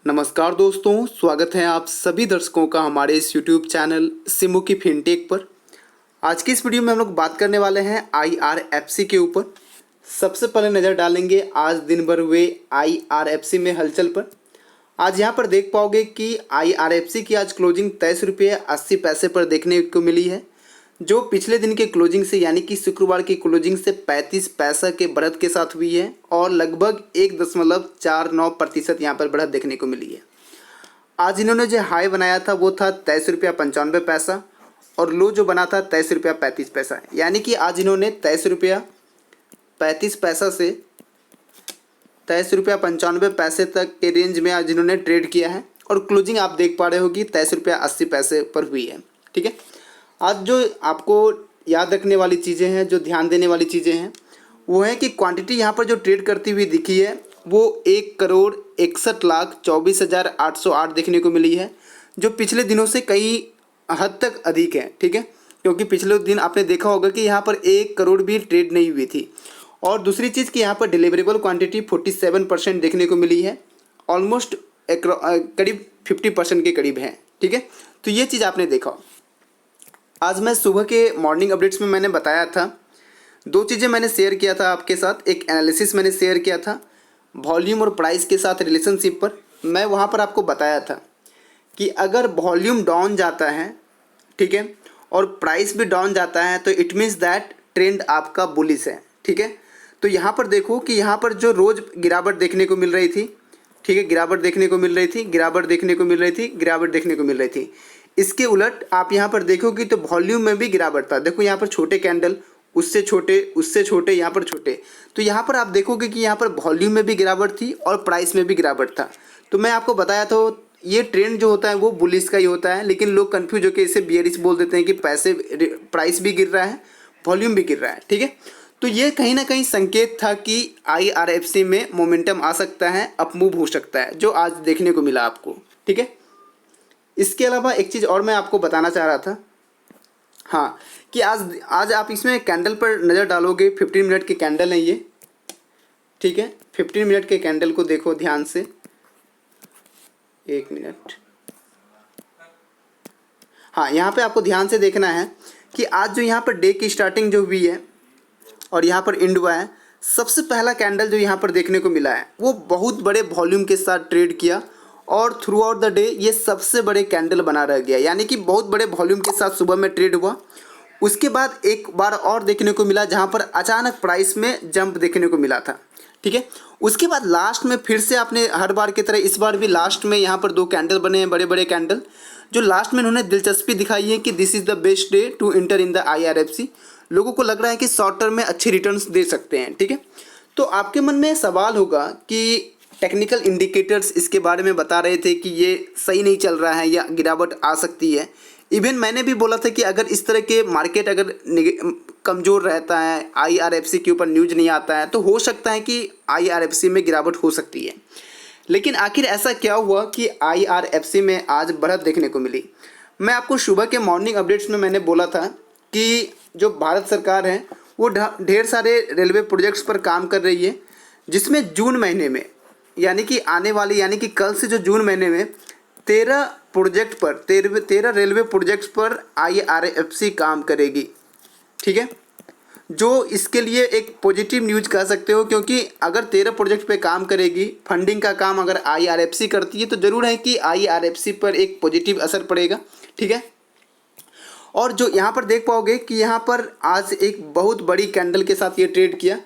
नमस्कार दोस्तों, स्वागत है आप सभी दर्शकों का हमारे इस YouTube चैनल सिमू की फिनटेक पर। आज की इस वीडियो में हम लोग बात करने वाले हैं IRFC के ऊपर। सबसे पहले नज़र डालेंगे आज दिन भर हुए IRFC में हलचल पर। आज यहाँ पर देख पाओगे कि IRFC की आज क्लोजिंग 23.80 पर देखने को मिली है, जो पिछले दिन के क्लोजिंग से यानी कि शुक्रवार की क्लोजिंग से 35 पैसा के बढ़त के साथ हुई है और लगभग 1.49% यहाँ पर बढ़त देखने को मिली है। आज इन्होंने जो हाई बनाया था वो था 23.95 और लो जो बना था 23.35, यानी कि आज इन्होंने 23.35 से 23.95 तक के रेंज में आज इन्होंने ट्रेड किया है और क्लोजिंग आप देख पा रहे हो कि 23.80 पर हुई है। ठीक है, आज जो आपको याद रखने वाली चीज़ें हैं, जो ध्यान देने वाली चीज़ें हैं, वो है कि क्वांटिटी यहाँ पर जो ट्रेड करती हुई दिखी है वो 1,61,24,808 देखने को मिली है, जो पिछले दिनों से कई हद तक अधिक है। ठीक है, क्योंकि पिछले दिन आपने देखा होगा कि यहाँ पर 1 करोड़ भी ट्रेड नहीं हुई थी। और दूसरी चीज़ कि यहाँ पर डिलीवरेबल क्वांटिटी 47% देखने को मिली है, ऑलमोस्ट करीब 50% के करीब है। ठीक है, तो ये चीज़ आपने देखा। आज मैं सुबह के मॉर्निंग अपडेट्स में मैंने बताया था, दो चीज़ें मैंने शेयर किया था आपके साथ। एक एनालिसिस मैंने शेयर किया था वॉल्यूम और प्राइस के साथ रिलेशनशिप पर। मैं वहाँ पर आपको बताया था कि अगर वॉल्यूम डाउन जाता है, ठीक है, और प्राइस भी डाउन जाता है तो इट मीन्स दैट ट्रेंड आपका बुलिश है। ठीक है, तो यहाँ पर देखो कि यहाँ पर जो रोज़ गिरावट देखने को मिल रही थी, ठीक है, गिरावट देखने को मिल रही थी, गिरावट देखने को मिल रही थी, गिरावट देखने को मिल रही थी। इसके उलट आप यहाँ पर देखोगे तो वॉल्यूम में भी गिरावट था। देखो यहाँ पर छोटे कैंडल, उससे छोटे, यहाँ पर छोटे, तो यहाँ पर आप देखोगे कि यहाँ पर वॉल्यूम में भी गिरावट थी और प्राइस में भी गिरावट था। तो मैं आपको बताया था ये ट्रेंड जो होता है वो बुलिश का ही होता है, लेकिन लोग कंफ्यूज होकर इसे बियरिश बोल देते हैं कि प्राइस भी गिर रहा है, वॉल्यूम भी गिर रहा है। ठीक है, तो ये कहीं ना कहीं संकेत था कि IRFC में मोमेंटम आ सकता है, अपमूव हो सकता है, जो आज देखने को मिला आपको। ठीक है, इसके अलावा एक चीज़ और मैं आपको बताना चाह रहा था, हाँ, कि आज आप इसमें कैंडल पर नज़र डालोगे। 15 मिनट के कैंडल है ये। ठीक है, 15 मिनट के कैंडल को देखो ध्यान से। एक मिनट, हाँ, यहाँ पे आपको ध्यान से देखना है कि आज जो यहाँ पर डे की स्टार्टिंग जो हुई है और यहाँ पर एंड हुआ है, सबसे पहला कैंडल जो यहाँ पर देखने को मिला है वो बहुत बड़े वॉल्यूम के साथ ट्रेड किया और थ्रू आउट द डे ये सबसे बड़े कैंडल बना रह गया, यानी कि बहुत बड़े वॉल्यूम के साथ सुबह में ट्रेड हुआ। उसके बाद एक बार और देखने को मिला जहाँ पर अचानक प्राइस में जंप देखने को मिला था। ठीक है, उसके बाद लास्ट में फिर से आपने हर बार की तरह इस बार भी लास्ट में यहाँ पर दो कैंडल बने हैं, बड़े बड़े कैंडल, जो लास्ट में उन्होंने दिलचस्पी दिखाई है कि this is the best day to enter in the IRFC। लोगों को लग रहा है कि शॉर्ट टर्म में अच्छे रिटर्न्स दे सकते हैं। ठीक है, तो आपके मन में सवाल होगा कि टेक्निकल इंडिकेटर्स इसके बारे में बता रहे थे कि ये सही नहीं चल रहा है या गिरावट आ सकती है। इवन मैंने भी बोला था कि अगर इस तरह के मार्केट अगर कमज़ोर रहता है, IRFC के ऊपर न्यूज़ नहीं आता है, तो हो सकता है कि IRFC में गिरावट हो सकती है। लेकिन आखिर ऐसा क्या हुआ कि IRFC में आज बढ़त देखने को मिली। मैं आपको सुबह के मॉर्निंग अपडेट्स में मैंने बोला था कि जो भारत सरकार है वो ढेर सारे रेलवे प्रोजेक्ट्स पर काम कर रही है, जिसमें जून महीने में यानी कि आने वाले यानी कि कल से जो जून महीने में 13 रेलवे प्रोजेक्ट्स पर IRFC काम करेगी। ठीक है, जो इसके लिए एक पॉजिटिव न्यूज़ कह सकते हो, क्योंकि अगर 13 प्रोजेक्ट पे काम करेगी, फंडिंग का काम अगर IRFC करती है तो ज़रूर है कि IRFC पर एक पॉजिटिव असर पड़ेगा। ठीक है, और जो यहाँ पर देख पाओगे कि यहाँ पर आज एक बहुत बड़ी कैंडल के साथ ये ट्रेड किया।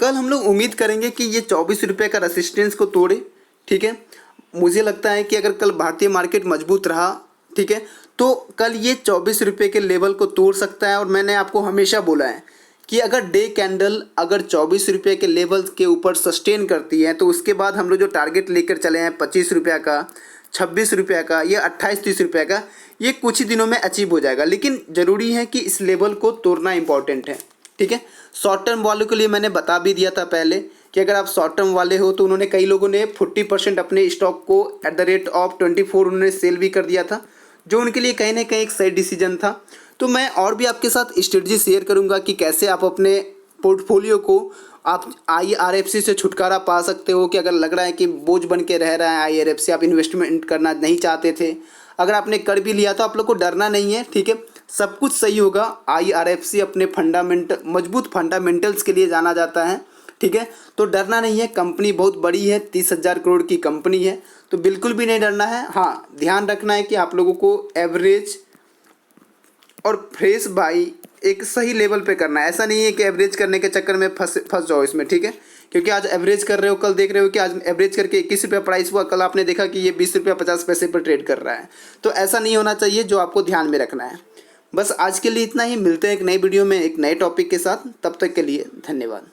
कल हम लोग उम्मीद करेंगे कि ये 24 रुपये का रेसिस्टेंस को तोड़े। ठीक है, मुझे लगता है कि अगर कल भारतीय मार्केट मजबूत रहा, ठीक है, तो कल ये 24 रुपये के लेवल को तोड़ सकता है। और मैंने आपको हमेशा बोला है कि अगर डे कैंडल अगर 24 रुपये के लेवल के ऊपर सस्टेन करती है तो उसके बाद हम लोग जो टारगेट लेकर चले हैं 25 रुपये का, 26 रुपये का या 28-30 रुपये का, ये कुछ ही दिनों में अचीव हो जाएगा। लेकिन ज़रूरी है कि इस लेवल को तोड़ना इंपॉर्टेंट है। ठीक है, शॉर्ट टर्म वालों के लिए मैंने बता भी दिया था पहले कि अगर आप शॉर्ट टर्म वाले हो तो उन्होंने कई लोगों ने 40% अपने स्टॉक को एट द रेट ऑफ 24 उन्होंने सेल भी कर दिया था, जो उनके लिए कहीं ना कहीं एक सही डिसीजन था। तो मैं और भी आपके साथ स्ट्रेटजी शेयर करूंगा कि कैसे आप अपने पोर्टफोलियो को आप IRFC से छुटकारा पा सकते हो कि अगर लग रहा है कि बोझ बन के रह रहा है IRFC, आप इन्वेस्टमेंट करना नहीं चाहते थे, अगर आपने कर भी लिया तो आप लोग को डरना नहीं है, ठीक है, सब कुछ सही होगा। IRFC अपने मजबूत फंडामेंटल्स के लिए जाना जाता है, ठीक है, तो डरना नहीं है। कंपनी बहुत बड़ी है, 30,000 करोड़ की कंपनी है, तो बिल्कुल भी नहीं डरना है। हाँ, ध्यान रखना है कि आप लोगों को एवरेज और फ्रेश बाई एक सही लेवल पे करना है। ऐसा नहीं है कि एवरेज करने के चक्कर में फंस जाओ इसमें, ठीक है, क्योंकि आज एवरेज कर रहे हो, कल देख रहे हो कि आज एवरेज करके 21 रुपये प्राइस हुआ, कल आपने देखा कि ये 20 रुपये 50 पैसे पर ट्रेड कर रहा है। तो ऐसा नहीं होना चाहिए, जो आपको ध्यान में रखना है। बस आज के लिए इतना ही, मिलते हैं एक नई वीडियो में एक नए टॉपिक के साथ, तब तक के लिए धन्यवाद।